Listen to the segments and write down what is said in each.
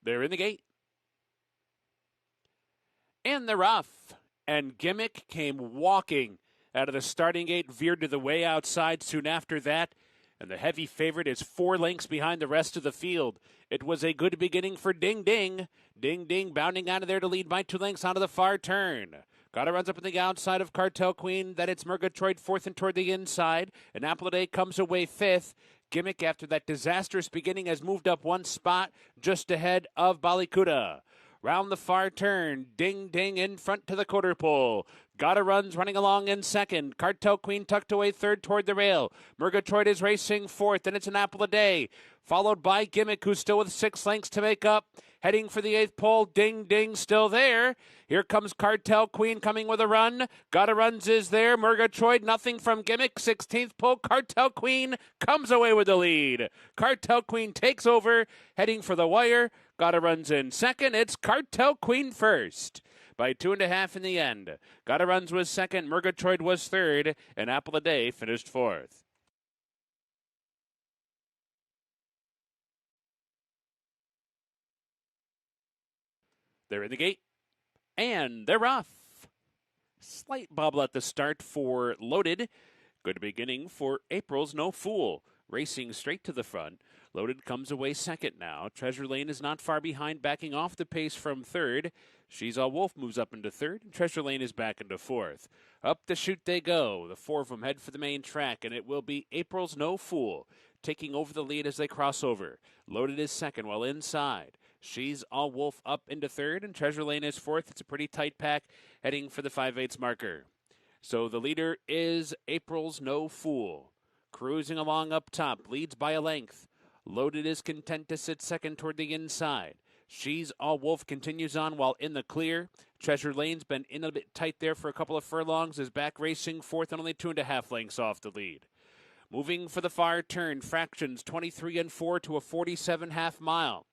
They're in the gate. In the rough, and Gimmick came walking out of the starting gate, veered to the way outside soon after that, and the heavy favorite is 4 lengths behind the rest of the field. It was a good beginning for Ding Ding. Ding Ding bounding out of there to lead by 2 lengths onto the far turn. Gotta runs up on the outside of Cartel Queen. Then it's Murgatroyd 4th and toward the inside. And Apple a Day comes away 5th. Gimmick, after that disastrous beginning, has moved up 1 spot just ahead of Balikuda. Round the far turn, Ding Ding in front to the quarter pole. Gotta runs running along in second. Cartel Queen tucked away 3rd toward the rail. Murgatroyd is racing 4th, and it's an Apple a Day. Followed by Gimmick, who's still with 6 lengths to make up. Heading for the 8th pole, Ding Ding still there. Here comes Cartel Queen coming with a run. Gotta runs is there. Murgatroyd, nothing from Gimmick. 16th pole, Cartel Queen comes away with the lead. Cartel Queen takes over, heading for the wire. Gotta runs in second. It's Cartel Queen first by 2.5 in the end. Gotta runs was second. Murgatroyd was third. And Apple a Day finished 4th. They're in the gate. And they're off. Slight bobble at the start for Loaded. Good beginning for April's No Fool. Racing straight to the front. Loaded comes away second now. Treasure Lane is not far behind, backing off the pace from third. She's All Wolf moves up into third, and Treasure Lane is back into fourth. Up the chute they go. The 4 of them head for the main track, and it will be April's No Fool taking over the lead as they cross over. Loaded is second, while inside She's All Wolf up into third, and Treasure Lane is fourth. It's a pretty tight pack heading for the 5/8 marker. So the leader is April's No Fool. Cruising along up top, leads by a length. Loaded is content to sit second toward the inside. She's All Wolf continues on while in the clear. Treasure Lane's been in a bit tight there for a couple of furlongs, is back racing fourth and only 2.5 lengths off the lead. Moving for the far turn, fractions 23 and 4 to a 47.5 mile.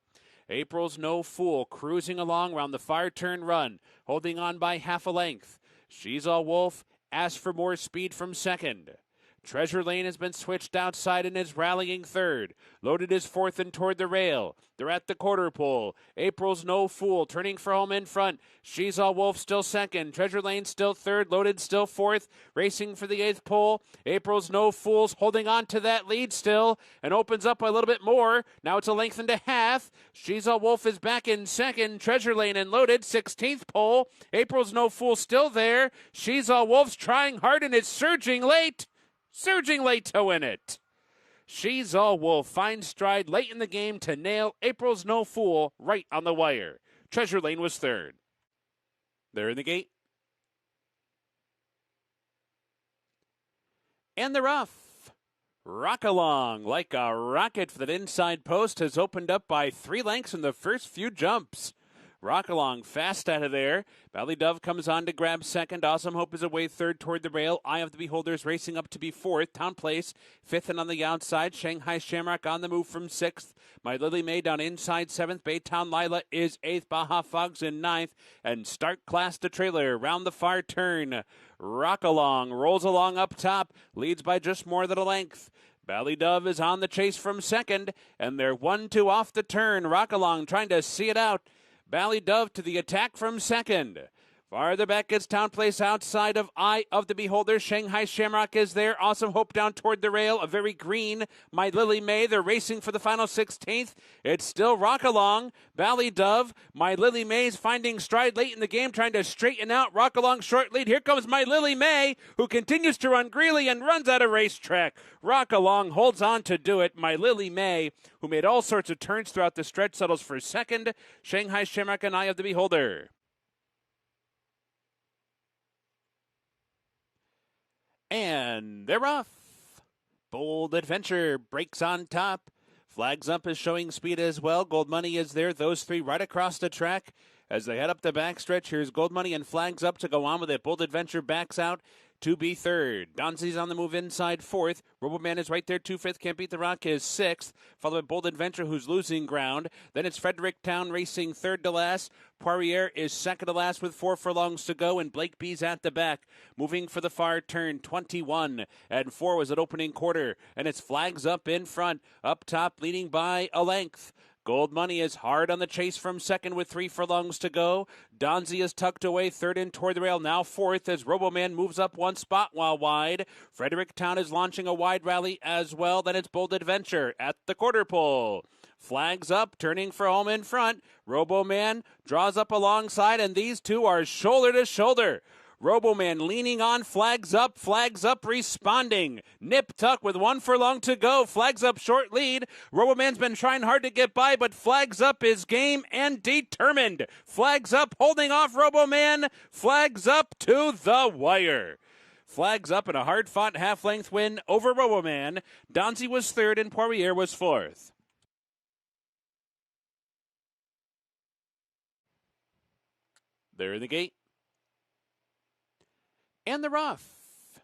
April's No Fool cruising along around the far turn run, holding on by half a length. She's All Wolf asks for more speed from second. Treasure Lane has been switched outside and is rallying third. Loaded is fourth and toward the rail. They're at the quarter pole. April's No Fool turning for home in front. She's All Wolf still second. Treasure Lane still third. Loaded still fourth. Racing for the 8th pole. April's No Fool's holding on to that lead still and opens up a little bit more. Now it's a length and a half. She's All Wolf is back in second. Treasure Lane and Loaded 16th pole. April's No Fool still there. She's All Wolf's trying hard and it's surging late to win it. She's All Wolf finds stride late in the game to nail April's No Fool right on the wire. Treasure Lane was third. They're in the gate. And they're off. Rock Along like a rocket for that inside post has opened up by 3 lengths in the first few jumps. Rock Along fast out of there. Valley Dove comes on to grab second. Awesome Hope is away third toward the rail. Eye of the Beholder's racing up to be fourth. Town Place fifth and on the outside. Shanghai Shamrock on the move from sixth. My Lily May down inside seventh. Baytown Lila is eighth. Baja Fogs in ninth. And Start Class the trailer round the far turn. Rock Along rolls along up top. Leads by just more than a length. Valley Dove is on the chase from second. And they're 1-2 off the turn. Rock Along trying to see it out. Valley Dove to the attack from second. Farther back is Town Place outside of Eye of the Beholder. Shanghai Shamrock is there. Awesome Hope down toward the rail. A very green My Lily May. They're racing for the final 16th. It's still Rock Along. Valley Dove. My Lily May's finding stride late in the game, trying to straighten out Rock Along short lead. Here comes My Lily May, who continues to run greedily and runs out of racetrack. Rock Along holds on to do it. My Lily May, who made all sorts of turns throughout the stretch, settles for second. Shanghai Shamrock and Eye of the Beholder. And they're off. Bold Adventure breaks on top. Flags Up is showing speed as well. Gold Money is there. Those three right across the track as they head up the backstretch. Here's Gold Money and Flags Up to go on with it. Bold Adventure backs out to be third. Donzi's on the move inside fourth. Roboman is right there, 2-5. Can't Beat the Rock is sixth. Followed by Bold Adventure, who's losing ground. Then it's Fredericktown racing third to last. Poirier is second to last with 4 furlongs to go, and Blake B's at the back. Moving for the far turn, 21 and 4 was at opening quarter, and it's Flags Up in front. Up top, leading by a length. Gold Money is hard on the chase from second with 3 furlongs to go. Donzi is tucked away third in toward the rail, now fourth as Roboman moves up one spot while wide. Fredericktown is launching a wide rally as well. Then it's Bold Adventure at the quarter pole. Flags up, turning for home in front. Roboman draws up alongside, and these two are shoulder to shoulder. Roboman leaning on, flags up, responding. Nip Tuck with 1 furlong to go, flags up short lead. Roboman's been trying hard to get by, but flags up is game and determined. Flags up, holding off Roboman, flags up to the wire. Flags up in a hard-fought half-length win over Roboman. Donzi was third and Poirier was fourth. They're in the gate. And the rough.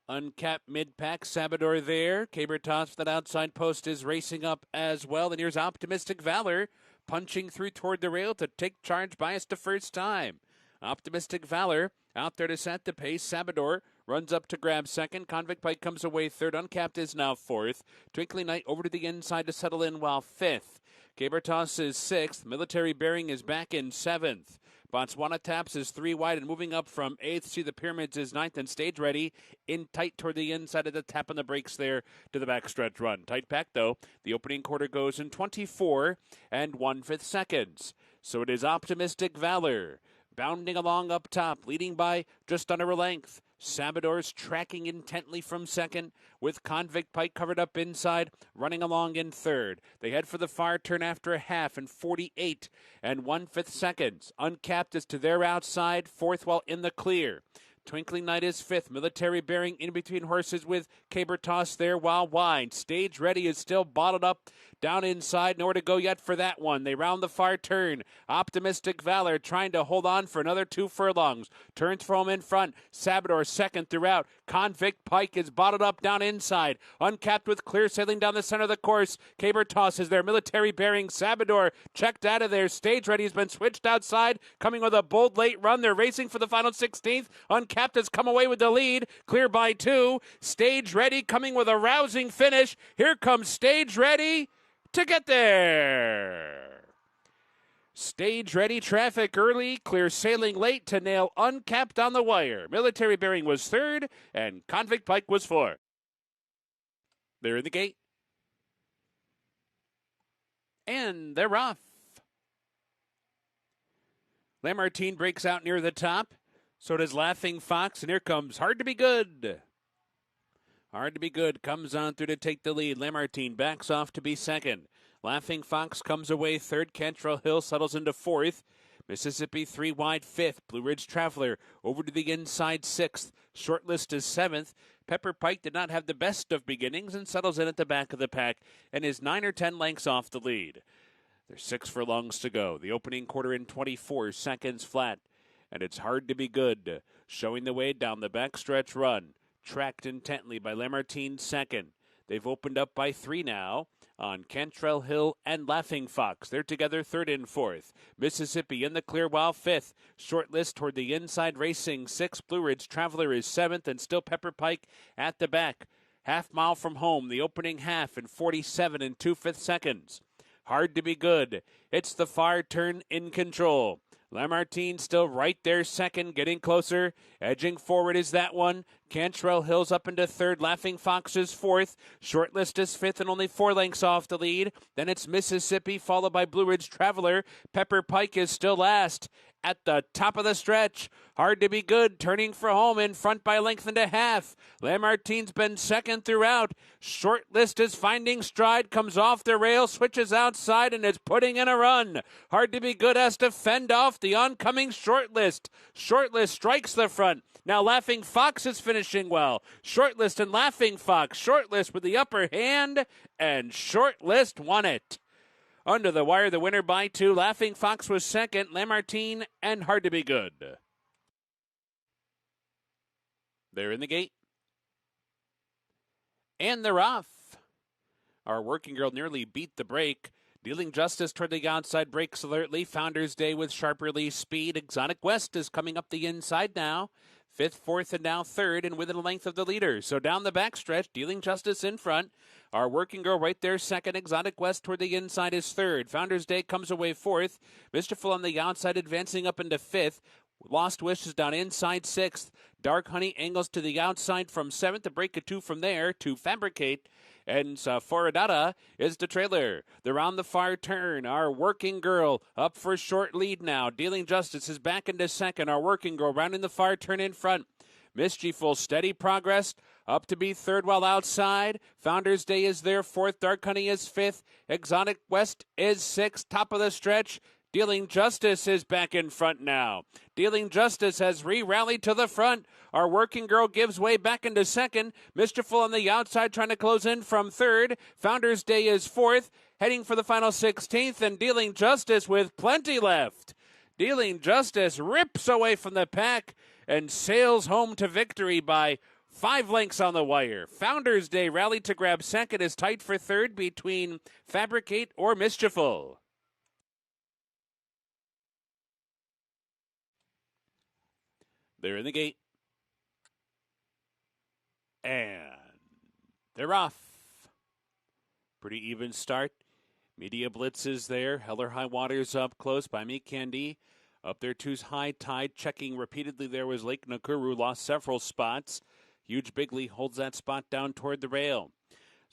Uncapped mid-pack, Sabador there. Cabertos for that outside post is racing up as well. And here's Optimistic Valor punching through toward the rail to take charge bias to first time. Optimistic Valor out there to set the pace. Sabador runs up to grab second. Convict Pike comes away third. Uncapped is now fourth. Twinkling Knight over to the inside to settle in while fifth. Cabertos is sixth. Military Bearing is back in seventh. Botswana Taps is 3 wide and moving up from 8th. See the Pyramids is 9th and Stage Ready in tight toward the inside of the tap on the brakes there to the backstretch run. Tight pack though. The opening quarter goes in 24 and 1/5 seconds. So it is Optimistic Valor bounding along up top, leading by just under a length. Sabador's tracking intently from second, with Convict Pike covered up inside, running along in third. They head for the far turn after a half in 48 and 1/5 seconds. Uncapped is to their outside, fourth while in the clear. Twinkling Knight is fifth. Military Bearing in between horses with Cabertos there while wide. Stage Ready is still bottled up down inside. Nowhere to go yet for that one. They round the far turn. Optimistic Valor trying to hold on for another 2 furlongs. Turns for home in front. Sabador second throughout. Convict Pike is bottled up down inside. Uncapped with clear sailing down the center of the course. Cabertos is there. Military Bearing. Sabador checked out of there. Stage Ready has been switched outside. Coming with a bold late run. They're racing for the final 16th. Uncapped has come away with the lead. Clear by 2. Stage Ready coming with a rousing finish. Here comes Stage Ready to get there. Stage Ready traffic early, clear sailing late to nail Uncapped on the wire. Military Bearing was third, and Convict Pike was fourth. They're in the gate. And they're off. Lamartine breaks out near the top. So does Laughing Fox, and here comes Hard to Be Good. Hard to Be Good comes on through to take the lead. Lamartine backs off to be second. Laughing Fox comes away third. Cantrell Hill settles into fourth. Mississippi 3 wide fifth. Blue Ridge Traveler over to the inside sixth. Shortlist is seventh. Pepper Pike did not have the best of beginnings and settles in at the back of the pack and is 9 or 10 lengths off the lead. There's 6 furlongs to go. The opening quarter in 24 seconds flat. And it's Hard to Be Good, showing the way down the backstretch run. Tracked intently by Lamartine second. They've opened up by 3 now on Cantrell Hill and Laughing Fox. They're together third and fourth. Mississippi in the clear while fifth. Short list toward the inside racing sixth. Blue Ridge Traveler is seventh and still Pepper Pike at the back. Half mile from home, the opening half in 47 and 2/5 seconds. Hard to Be Good. It's the far turn in control. Lamartine still right there second, getting closer. Edging forward is that one. Cantrell Hill's up into third. Laughing Fox is fourth. Shortlist is fifth and only 4 lengths off the lead. Then it's Mississippi, followed by Blue Ridge Traveler. Pepper Pike is still last. At the top of the stretch, Hard to Be Good, turning for home in front by a length and a half. Lamartine's been second throughout. Shortlist is finding stride, comes off the rail, switches outside, and is putting in a run. Hard to Be Good has to fend off the oncoming Shortlist. Shortlist strikes the front. Now Laughing Fox is finishing well. Shortlist and Laughing Fox. Shortlist with the upper hand, and Shortlist won it. Under the wire, the winner by 2. Laughing Fox was second. Lamartine and Hard to Be Good. They're in the gate. And they're off. Our working girl nearly beat the break. Dealing justice toward the outside, breaks alertly. Founders Day with sharp release speed. Exotic West is coming up the inside now. fifth, fourth, and now third, and within a length of the leader. So down the backstretch, Dealing Justice in front. Our Working Girl right there second. Exotic West toward the inside is third. Founders Day comes away fourth. Mischieful on the outside advancing up into fifth. Lost Wish is down inside sixth. Dark Honey angles to the outside from seventh. A break of two from there to Fabricate. And Foradata is the trailer. They're on the far turn. Our Working Girl up for a short lead now. Dealing Justice is back into second. Our Working Girl rounding the far turn in front. Mischieful, steady progress, up to be third while outside. Founders Day is there fourth. Dark Honey is fifth. Exotic West is sixth. Top of the stretch. Dealing Justice is back in front now. Dealing Justice has re-rallied to the front. Our Working Girl gives way back into second. Mischieful on the outside trying to close in from third. Founders Day is fourth, heading for the final 16th, and Dealing Justice with plenty left. Dealing Justice rips away from the pack and sails home to victory by 5 lengths on the wire. Founders Day rallied to grab second, is tight for third between Fabricate or Mischieful. They're in the gate. And they're off. Pretty even start. Media Blitz is there. Heller High Water's up close by Me Candy. Up there two's High Tide. Checking repeatedly there was Lake Nakuru. Lost several spots. Huge Bigley holds that spot down toward the rail.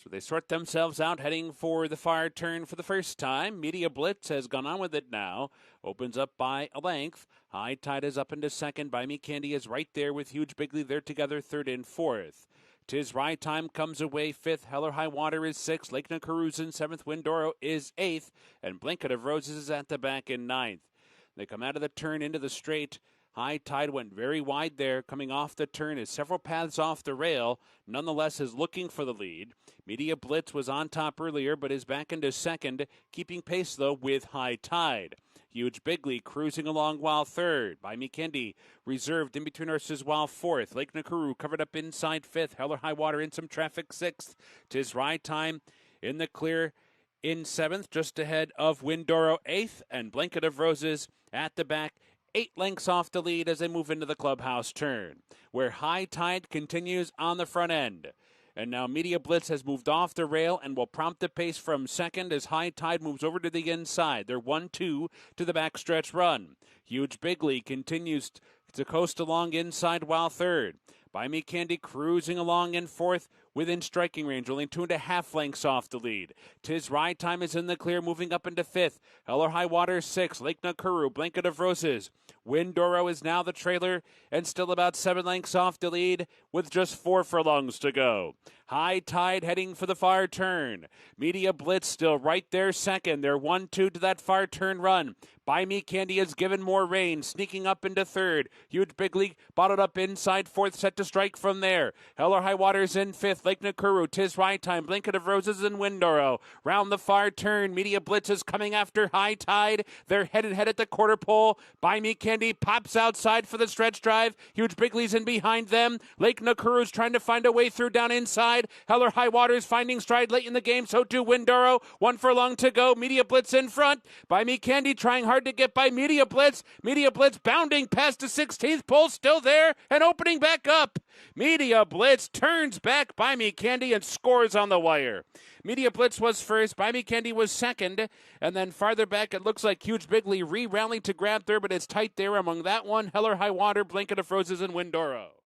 So they sort themselves out, heading for the far turn for the first time. Media Blitz has gone on with it now. Opens up by a length. High Tide is up into second. By Me Candy is right there with Huge Bigley. They're together third and fourth. Tis Rye Time comes away fifth. Heller High Water is sixth. Lake Nakaru's in seventh. Windoro is eighth. And Blanket of Roses is at the back in ninth. They come out of the turn into the straight. High Tide went very wide there, coming off the turn, is several paths off the rail. Nonetheless, is looking for the lead. Media Blitz was on top earlier, but is back into second, keeping pace, though, with High Tide. Huge Bigley cruising along while third. By Me Candy, reserved in between horses while fourth. Lake Nakuru covered up inside fifth. Heller High Water in some traffic sixth. Tis Rye Time in the clear in seventh, just ahead of Windoro eighth, and Blanket of Roses at the back. 8 lengths off the lead as they move into the clubhouse turn, where High Tide continues on the front end. And now Media Blitz has moved off the rail and will prompt the pace from second as High Tide moves over to the inside. They're 1-2 to the backstretch run. Huge Bigley continues to coast along inside while third. By Me Candy cruising along in fourth within striking range, only 2.5 lengths off the lead. Tis Ride Time is in the clear, moving up into fifth. Heller High Water sixth. Lake Nakuru, Blanket of Roses. Windoro is now the trailer and still about 7 lengths off the lead with just 4 furlongs to go. High Tide heading for the far turn. Media Blitz still right there second. They're 1-2 to that far turn run. By Me Candy has given more rain, sneaking up into third. Huge Bigley bottled up inside fourth, set to strike from there. Heller High Water's in fifth. Lake Nakuru, Tis Ride Time, Blanket of Roses, and Windoro. Round the far turn, Media Blitz is coming after High Tide. They're head at the quarter pole. By Me Candy pops outside for the stretch drive. Huge Bigley's in behind them. Lake Nakuru's trying to find a way through down inside. Heller High Water's finding stride late in the game, so too Windoro. 1 furlong to go. Media Blitz in front. By Me Candy trying hard to get by Media Blitz. Media Blitz bounding past the 16th pole, still there and opening back up. Media Blitz turns back By Me Candy and scores on the wire. Media Blitz was first, By Me Candy was second, and then farther back it looks like Huge Bigley re-rallied to grab third, but it's tight there among that one, Heller High Water, Blanket of Roses, and Windoro.